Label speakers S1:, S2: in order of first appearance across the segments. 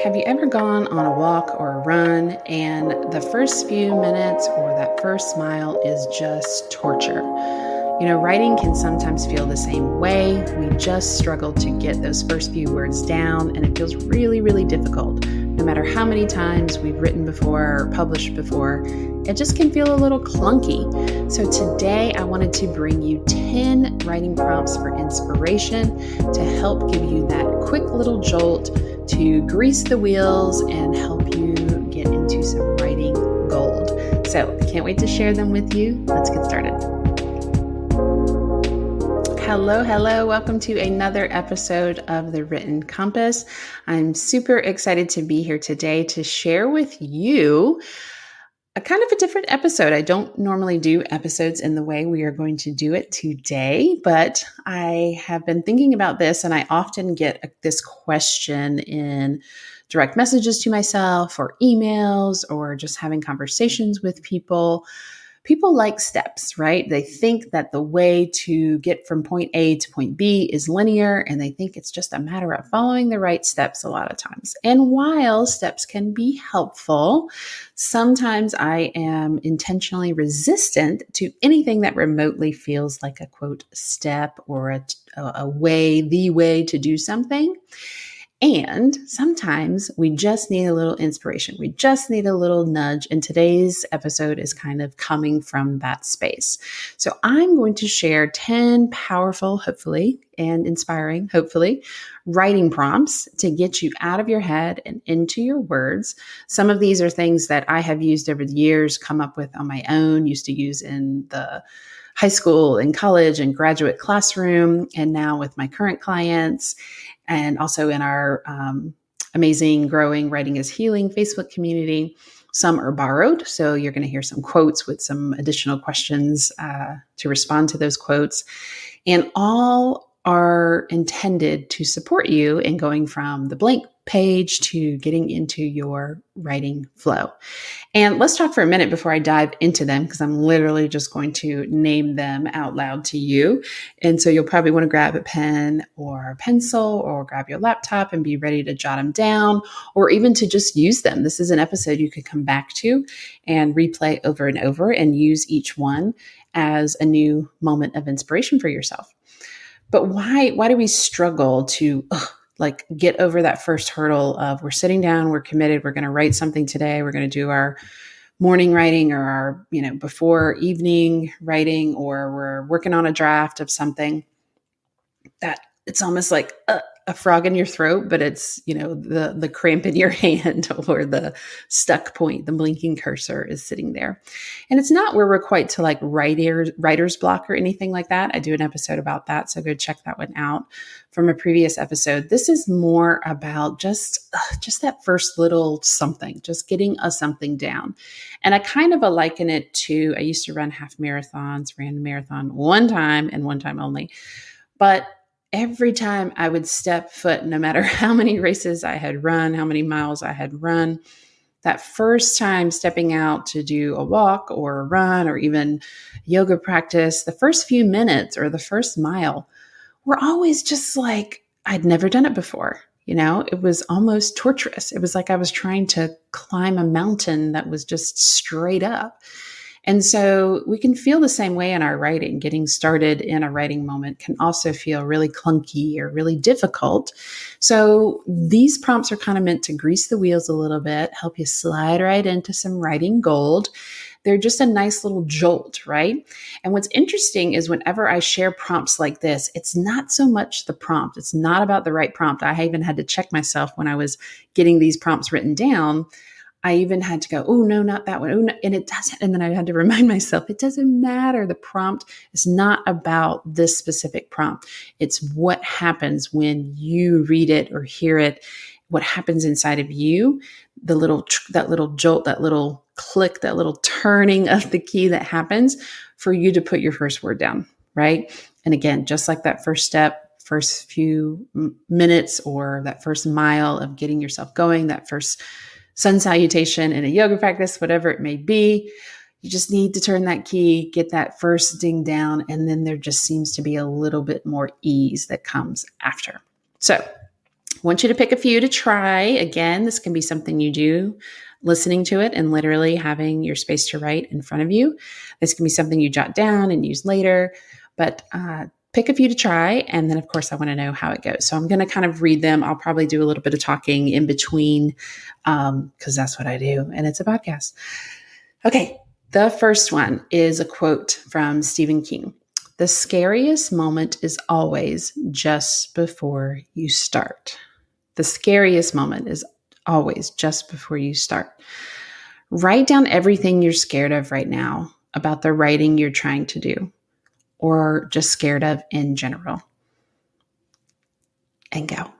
S1: Have you ever gone on a walk or a run and the first few minutes or that first mile is just torture? Writing can sometimes feel the same way. We just struggle to get those first few words down, and it feels really, really difficult. No matter how many times we've written before or published before, it just can feel a little clunky. So today I wanted to bring you 10 writing prompts for inspiration to help give you that quick little jolt to grease the wheels and help you get into some writing gold. So I can't wait to share them with you. Let's get started. Hello. Welcome to another episode of The Written Compass. I'm super excited to be here today to share with you a kind of a different episode. I don't normally do episodes in the way we are going to do it today, but I have been thinking about this, and I often get this question in direct messages to myself or emails or just having conversations with people. People like steps, right? They think that the way to get from point A to point B is linear, and they think it's just a matter of following the right steps a lot of times. And while steps can be helpful, sometimes I am intentionally resistant to anything that remotely feels like a quote step or a way, the way to do something. And sometimes we just need a little inspiration. We just need a little nudge. And today's episode is kind of coming from that space. So I'm going to share 10 powerful, hopefully, and inspiring, hopefully, writing prompts to get you out of your head and into your words. Some of these are things that I have used over the years, come up with on my own, used to use in the high school and college and graduate classroom, and now with my current clients, and also in our amazing, growing Writing is Healing Facebook community. Some are borrowed, so you're going to hear some quotes with some additional questions to respond to those quotes. And all are intended to support you in going from the blank page to getting into your writing flow. And let's talk for a minute before I dive into them, because I'm literally just going to name them out loud to you. And so you'll probably want to grab a pen or a pencil or grab your laptop and be ready to jot them down, or even to just use them. This is an episode you could come back to and replay over and over and use each one as a new moment of inspiration for yourself. But why do we struggle to get over that first hurdle of we're sitting down, we're committed, we're going to write something today, we're going to do our morning writing or our, before evening writing, or we're working on a draft of something that it's almost like a frog in your throat, but it's, the cramp in your hand or the stuck point, the blinking cursor is sitting there. And it's not where we're quite to like writer's block or anything like that. I do an episode about that, so go check that one out from a previous episode. This is more about just that first little something, just getting a something down. And I kind of liken it to, I used to run half marathons, ran a marathon one time and one time only. But every time I would step foot, no matter how many races I had run, how many miles I had run, that first time stepping out to do a walk or a run or even yoga practice, the first few minutes or the first mile were always just like, I'd never done it before. It was almost torturous. It was like I was trying to climb a mountain that was just straight up. And so we can feel the same way in our writing. Getting started in a writing moment can also feel really clunky or really difficult. So these prompts are kind of meant to grease the wheels a little bit, help you slide right into some writing gold. They're just a nice little jolt, right? And what's interesting is whenever I share prompts like this, it's not so much the prompt. It's not about the right prompt. I even had to check myself when I was getting these prompts written down. I even had to go, oh, no, not that one. Oh, no. And it doesn't. And then I had to remind myself, it doesn't matter. The prompt is not about this specific prompt. It's what happens when you read it or hear it, what happens inside of you, that little jolt, that little click, that little turning of the key that happens for you to put your first word down, right? And again, just like that first step, first few minutes or that first mile of getting yourself going, that first sun salutation in a yoga practice, whatever it may be, you just need to turn that key, get that first ding down, and then there just seems to be a little bit more ease that comes after. So want you to pick a few to try. Again, this can be something you do listening to it and literally having your space to write in front of you. This can be something you jot down and use later, but pick a few to try. And then, of course, I want to know how it goes. So I'm going to kind of read them. I'll probably do a little bit of talking in between because that's what I do. And it's a podcast. Okay. The first one is a quote from Stephen King. The scariest moment is always just before you start. The scariest moment is always just before you start. Write down everything you're scared of right now about the writing you're trying to do, or just scared of in general. And go.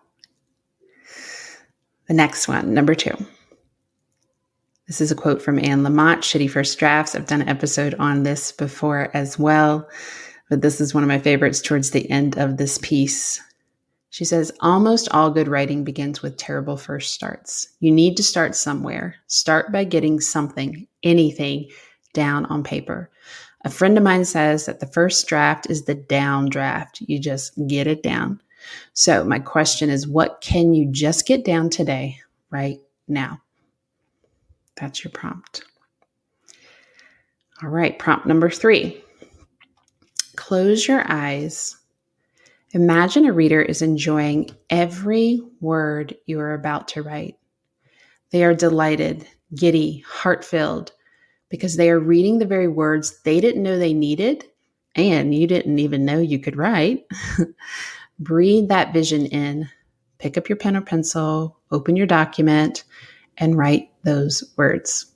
S1: The next one, number 2. This is a quote from Lamont Shitty First Drafts. I've done an episode on this before as well, but this is one of my favorites towards the end of this piece. She says, almost all good writing begins with terrible first starts. You need to start somewhere. Start by getting something, anything, down on paper. A friend of mine says that the first draft is the down draft. You just get it down. So my question is, what can you just get down today, right now? That's your prompt. All right, prompt number 3. Close your eyes. Imagine a reader is enjoying every word you are about to write. They are delighted, giddy, heart-filled, because they are reading the very words they didn't know they needed, and you didn't even know you could write. Breathe that vision in. Pick up your pen or pencil, open your document, and write those words.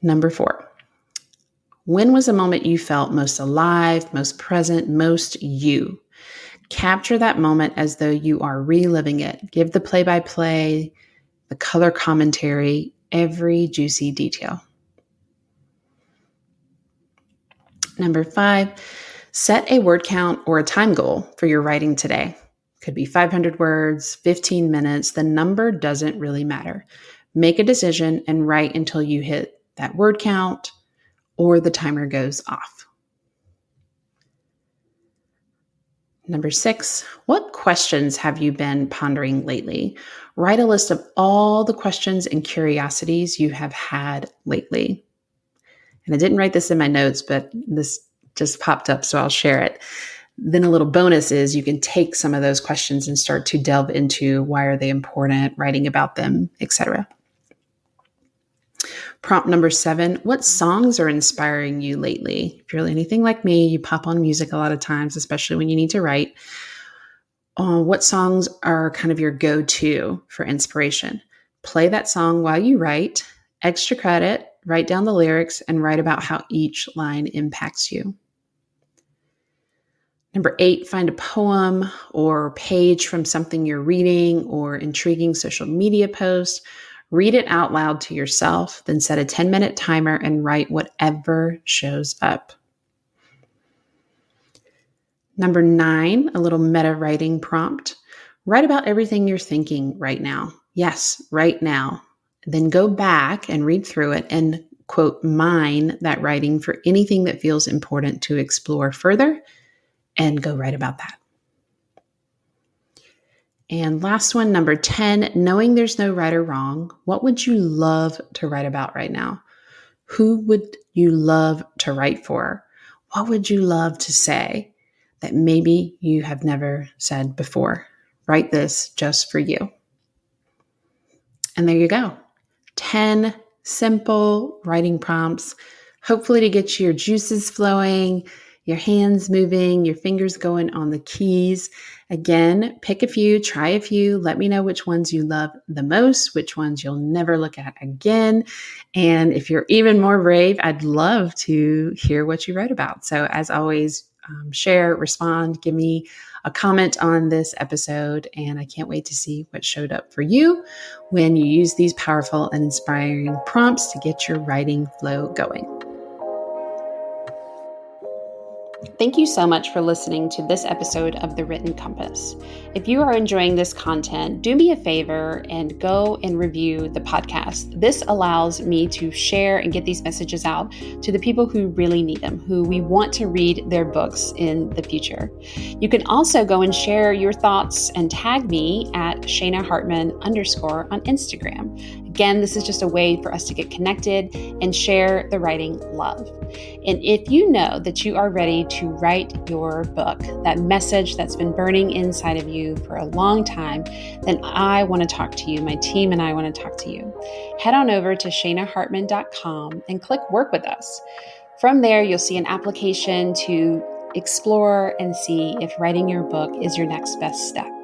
S1: Number 4. When was a moment you felt most alive, most present, most you? Capture that moment as though you are reliving it. Give the play-by-play, the color commentary, every juicy detail. Number 5, set a word count or a time goal for your writing today. Could be 500 words, 15 minutes. The number doesn't really matter. Make a decision and write until you hit that word count or the timer goes off. Number 6, what questions have you been pondering lately? Write a list of all the questions and curiosities you have had lately. And I didn't write this in my notes, but this just popped up, so I'll share it. Then a little bonus is you can take some of those questions and start to delve into why are they important, writing about them, etc. Prompt number 7, what songs are inspiring you lately? If you're anything like me, you pop on music a lot of times, especially when you need to write. What songs are kind of your go-to for inspiration? Play that song while you write, extra credit, write down the lyrics, and write about how each line impacts you. Number 8, find a poem or page from something you're reading or intriguing social media post. Read it out loud to yourself, then set a 10-minute timer and write whatever shows up. Number 9, a little meta writing prompt. Write about everything you're thinking right now. Yes, right now. Then go back and read through it and, quote, mine that writing for anything that feels important to explore further and go write about that. And last one, number 10, knowing there's no right or wrong, what would you love to write about right now? Who would you love to write for? What would you love to say that maybe you have never said before? Write this just for you. And there you go. 10 simple writing prompts, hopefully to get your juices flowing, your hands moving, your fingers going on the keys. Again, pick a few, try a few. Let me know which ones you love the most, which ones you'll never look at again. And if you're even more brave, I'd love to hear what you wrote about. So as always, share, respond, give me a comment on this episode. And I can't wait to see what showed up for you when you use these powerful and inspiring prompts to get your writing flow going. Thank you so much for listening to this episode of The Written Compass. If you are enjoying this content, do me a favor and go and review the podcast. This allows me to share and get these messages out to the people who really need them, who we want to read their books in the future. You can also go and share your thoughts and tag me at Shayna Hartman _ on Instagram. Again, this is just a way for us to get connected and share the writing love. And if you know that you are ready to write your book, that message that's been burning inside of you for a long time, then I want to talk to you. My team and I want to talk to you. Head on over to shaynahartman.com and click Work with Us. From there, you'll see an application to explore and see if writing your book is your next best step.